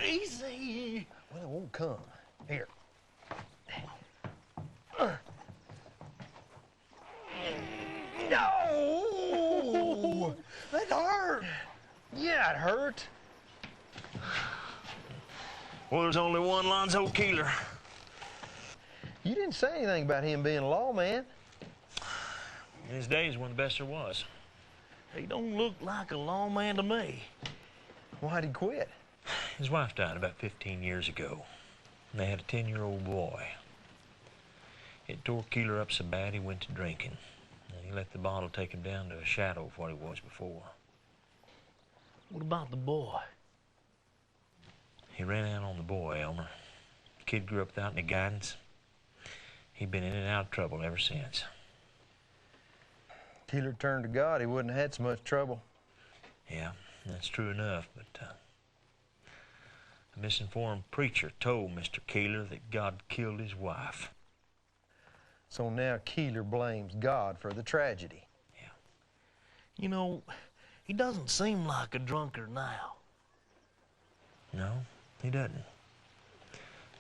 Easy. Well, it won't come. Here. No! That hurt. Yeah, it hurt. Well, there's only one Alonzo Keeler. You didn't say anything about him being a lawman. In his days, one of the best there was. He don't look like a lawman to me. Why'd he quit? His wife died about 15 years ago, and they had a 10-year-old boy. It tore Keeler up so bad he went to drinking, and he let the bottle take him down to a shadow of what he was before. What about the boy? He ran out on the boy, Elmer. The kid grew up without any guidance. He'd been in and out of trouble ever since. Keeler turned to God, he wouldn't have had so much trouble. Yeah, that's true enough, but a misinformed preacher told Mr. Keeler that God killed his wife. So now Keeler blames God for the tragedy. Yeah. You know, he doesn't seem like a drunkard now. No, he doesn't.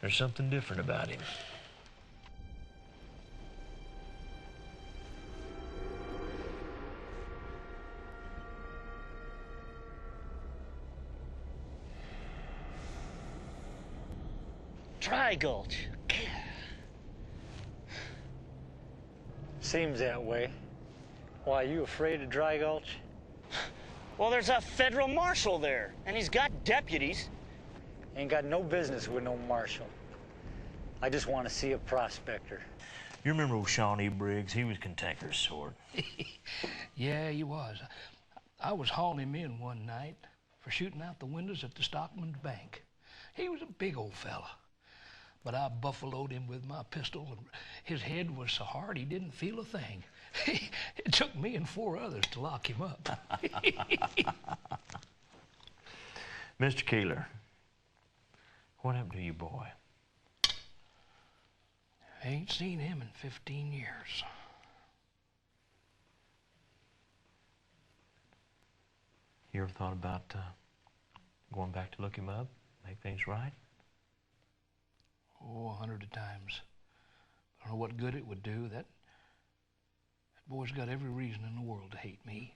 There's something different about him. Dry Gulch. Seems that way. Why, you afraid of Dry Gulch? Well, there's a federal marshal there, and he's got deputies. Ain't got no business with no marshal. I just want to see a prospector. You remember old Shawnee Briggs? He was cantankerous sort. Yeah, he was. I was hauling him in one night for shooting out the windows at the Stockman's Bank. He was a big old fella. But I buffaloed him with my pistol, and his head was so hard he didn't feel a thing. It took me and 4 others to lock him up. Mr. Keeler, what happened to your boy? I ain't seen him in 15 years. You ever thought about going back to look him up, make things right? Oh, 100 times. I don't know what good it would do. That boy's got every reason in the world to hate me.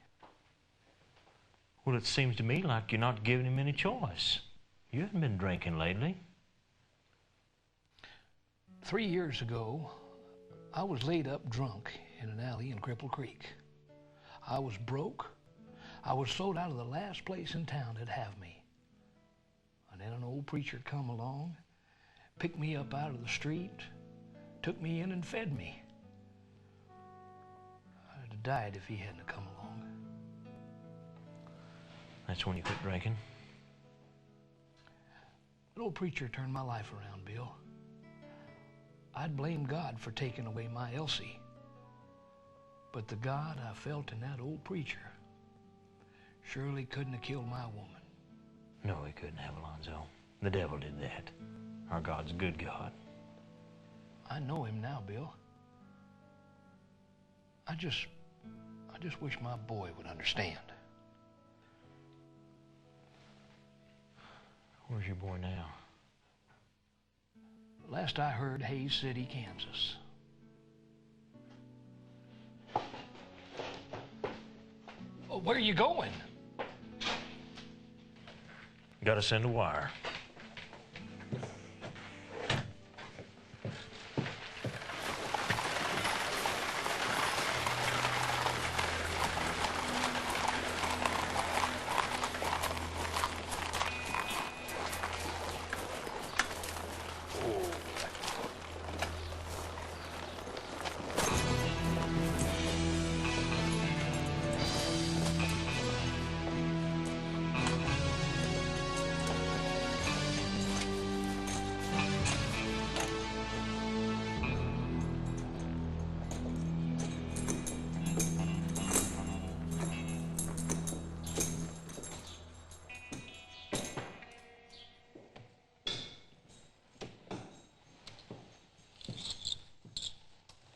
Well, it seems to me like you're not giving him any choice. You haven't been drinking lately. 3 years ago, I was laid up drunk in an alley in Cripple Creek. I was broke. I was sold out of the last place in town that'd have me. And then an old preacher come along, picked me up out of the street, took me in and fed me. I'd have died if he hadn't come along. That's when you quit drinking? That old preacher turned my life around, Bill. I'd blame God for taking away my Elsie. But the God I felt in that old preacher surely couldn't have killed my woman. No, he couldn't have, Alonzo. The devil did that. Our God's a good God. I know him now, Bill. I just wish my boy would understand. Where's your boy now? Last I heard, Hays City, Kansas. Oh, where are you going? Gotta send a wire.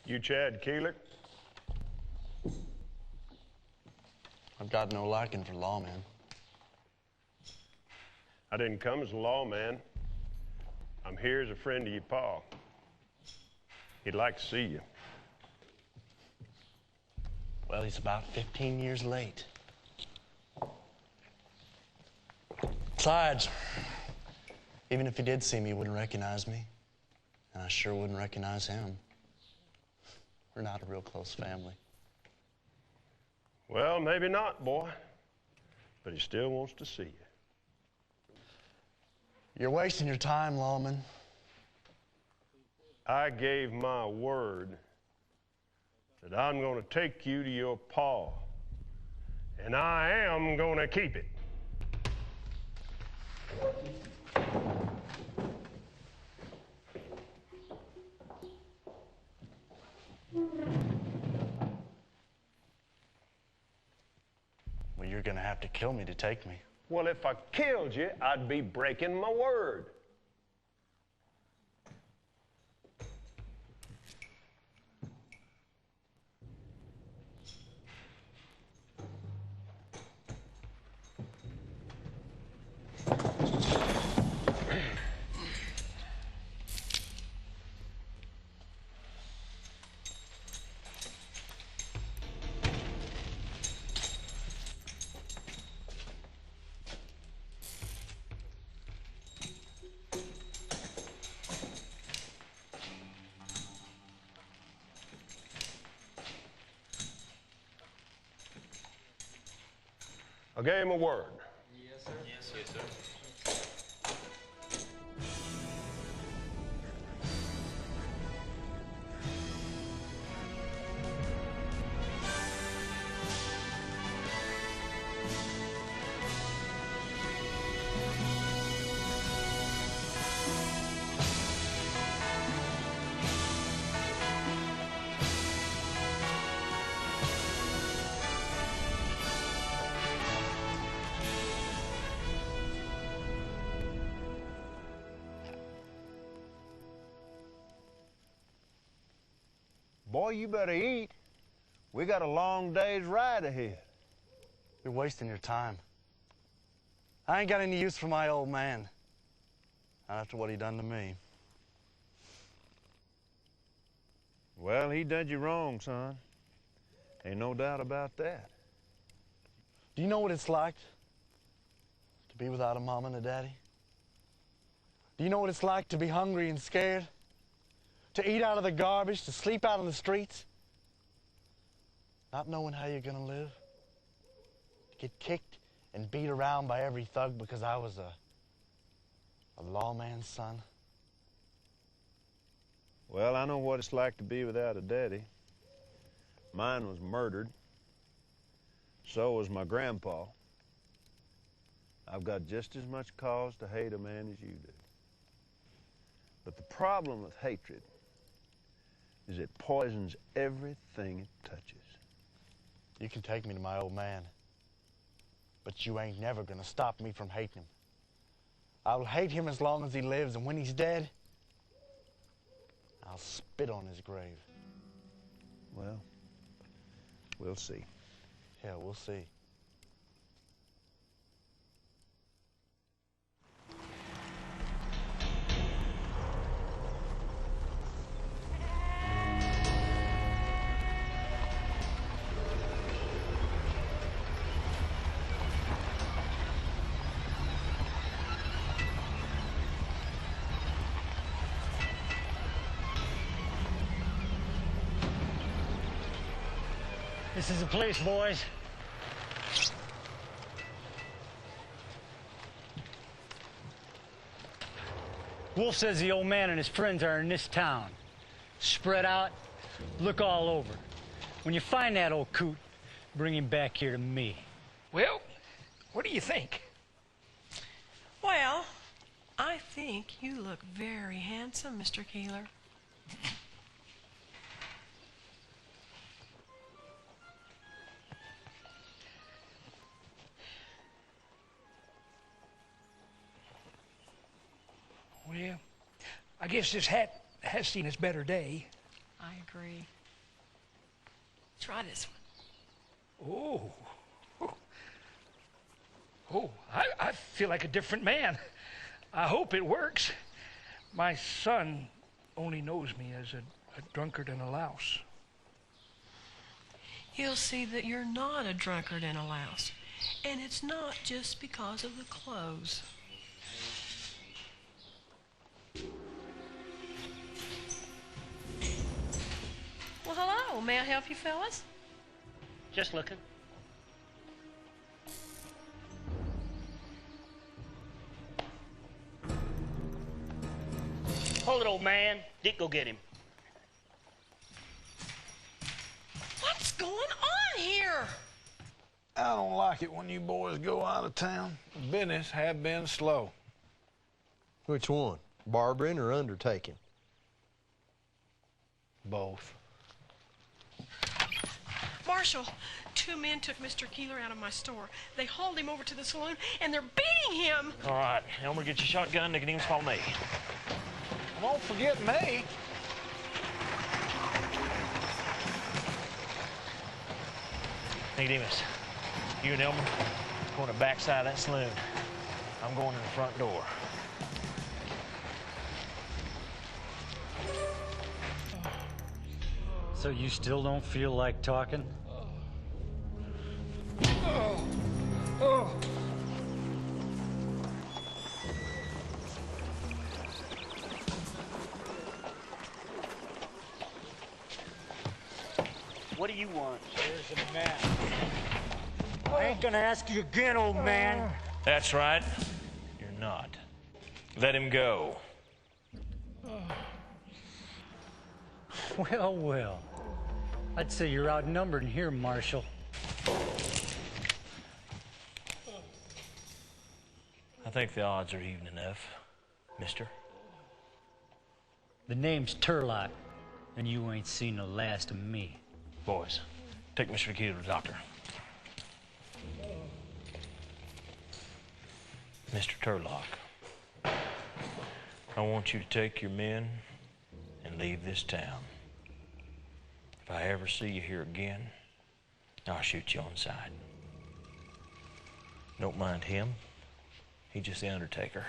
You Chad Keeler? I've got no liking for lawmen. I didn't come as a lawman. I'm here as a friend of your pa. He'd like to see you. Well, he's about 15 years late. Besides, even if he did see me, he wouldn't recognize me. And I sure wouldn't recognize him. We're not a real close family. Well, maybe not, boy. But he still wants to see you. You're wasting your time, lawman. I gave my word that I'm going to take you to your pa. And I am going to keep it. Well, you're gonna have to kill me to take me. Well, if I killed you, I'd be breaking my word. I gave him a word. Yes, sir. Yes, sir. Boy, you better eat. We got a long day's ride ahead. You're wasting your time. I ain't got any use for my old man. Not after what he done to me. Well, he done you wrong, son. Ain't no doubt about that. Do you know what it's like to be without a mom and a daddy? Do you know what it's like to be hungry and scared? To eat out of the garbage, to sleep out on the streets? Not knowing how you're gonna live? To get kicked and beat around by every thug because I was a lawman's son? Well, I know what it's like to be without a daddy. Mine was murdered. So was my grandpa. I've got just as much cause to hate a man as you do. But the problem with hatred is it poisons everything it touches. You can take me to my old man, but you ain't never gonna stop me from hating him. I'll hate him as long as he lives, and when he's dead, I'll spit on his grave. Well, we'll see. Yeah, we'll see. This is the place, boys. Wolf says the old man and his friends are in this town. Spread out, look all over. When you find that old coot, bring him back here to me. Well, what do you think? Well, I think you look very handsome, Mr. Keeler. Well, I guess this hat has seen its better day. I agree. Try this one. Oh. Oh, I feel like a different man. I hope it works. My son only knows me as a drunkard and a louse. He'll see that you're not a drunkard and a louse. And it's not just because of the clothes. Well, hello. May I help you, fellas? Just looking. Hold it, old man. Dick, go get him. What's going on here? I don't like it when you boys go out of town. Business have been slow. Which one? Barbering or undertaking? Both. Marshal, 2 men took Mr. Keeler out of my store. They hauled him over to the saloon, and they're beating him. All right, Elmer, get your shotgun. Nicodemus, follow me. Don't forget me. Nicodemus, you and Elmer go to the back side of that saloon. I'm going to the front door. So you still don't feel like talking? What do you want? Here's a map. I ain't gonna ask you again, old man. That's right. You're not. Let him go. Well, well. I'd say you're outnumbered here, Marshal. I think the odds are even enough, mister. The name's Turlock, and you ain't seen the last of me. Boys, take Mr. Keeler to the doctor. Mr. Turlock, I want you to take your men and leave this town. If I ever see you here again, I'll shoot you on sight. Don't mind him. He's just the undertaker.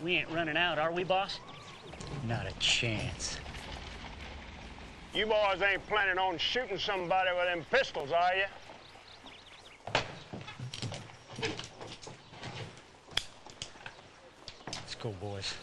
We ain't running out, are we, boss? Not a chance. You boys ain't planning on shooting somebody with them pistols, are you? Let's go, boys.